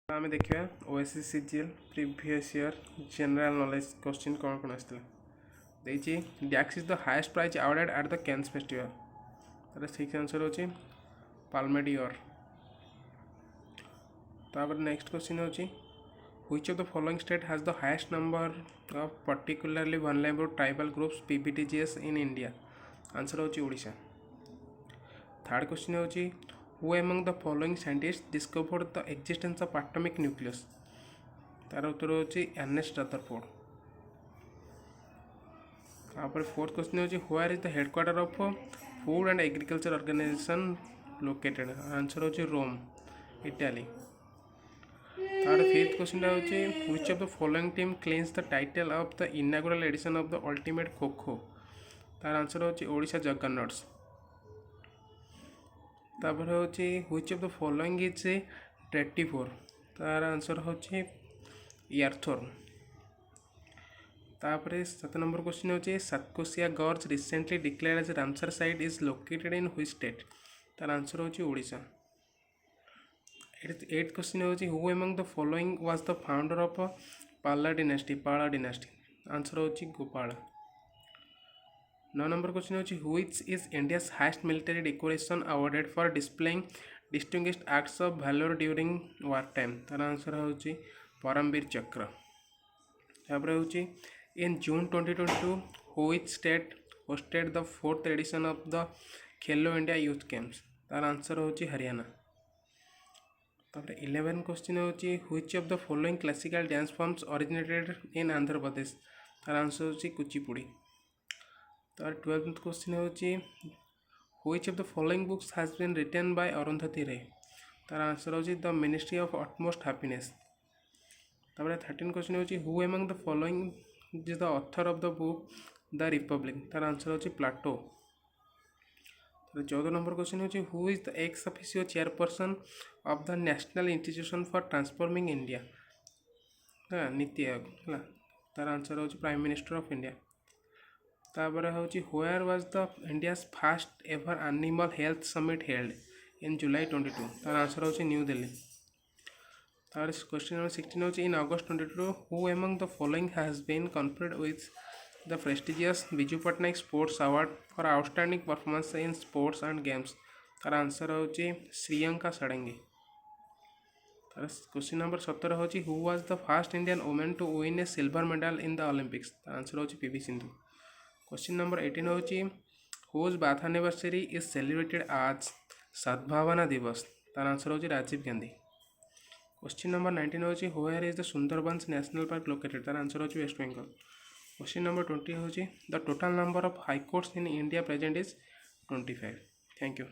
आम देखा O S S C G L previous year general knowledge question कौन आसला डैक्स is the highest prize awarded at the Cannes festival तार ठीक आंसर होची पाल्मेडियर। तापर नेक्स्ट क्वेश्चन होची which of the following state has the highest number of particularly vulnerable tribal groups P B T G S in India answer होची ओडिशा। थर्ड क्वेश्चन होची who among the following scientists discovered the existence of atomic nucleus तार उत्तर होची earnest Rutherford. तापर fourth question होची where is the headquarter of food and agriculture organization located answer होची रोम Italy. तार fifth question होची which of the following team claims the title of the inaugural edition of the ultimate kho kho तार answer होची Odisha Juggernauts. तापर होची which of the following is 24 तार answer होची एर्थोर्न। तापर 7 नंबर क्वेश्चन होची Satkosia gorge recently declared as Ramsar site is located in which state तार answer होची ओडिशा। 8th क्वेश्चन होची who among the following was the founder of Pala dynasty answer होची Gopal. 9 number question होची which is India's highest military decoration awarded for displaying distinguished acts of valour during war time तार answer होची परमवीर चक्र। तापर होची in June 2022 which state hosted the 4th edition of the Khelo India youth games तार answer होची हरियाणा। तापर 11 question होची which of the following classical dance forms originated in Andhra Pradesh तार answer होची कुचिपुड़ी। तार 12th क्वेश्चन होची which of the following books has been written by Arundhati Roy तार answer होची the ministry of utmost happiness. तापर 13 क्वेश्चन होची who among the following is the author of the book the Republic तार answer होची Plato. 14 number question होची who is the ex officio chairperson of the national institution for transforming India NITI Aayog है तार answer होची prime minister of India. तापर होची where was the India's first ever animal health summit held in July 22 तार answer होची new Delhi. तार question number 16 होची in August 22 who among the following has been conferred with the prestigious Biju Patnaik sports award for outstanding performance in sports and games तार answer होची श्रियंका षडंगी। तार question number 17 होची who was the first Indian women to win a silver medal in the Olympics तार answer होची PV Sindhu. Question number 18 होची whose birth anniversary is celebrated आज सद्भावना दिवस तार आंसर होची राजीव गांधी। क्वेश्चन नंबर 19 होची where is the Sundarbans national park located तार answer होची वेस्ट बेंगल। क्वेश्चन नंबर 20 होची the total number of high courts in India present is 25। Thank you.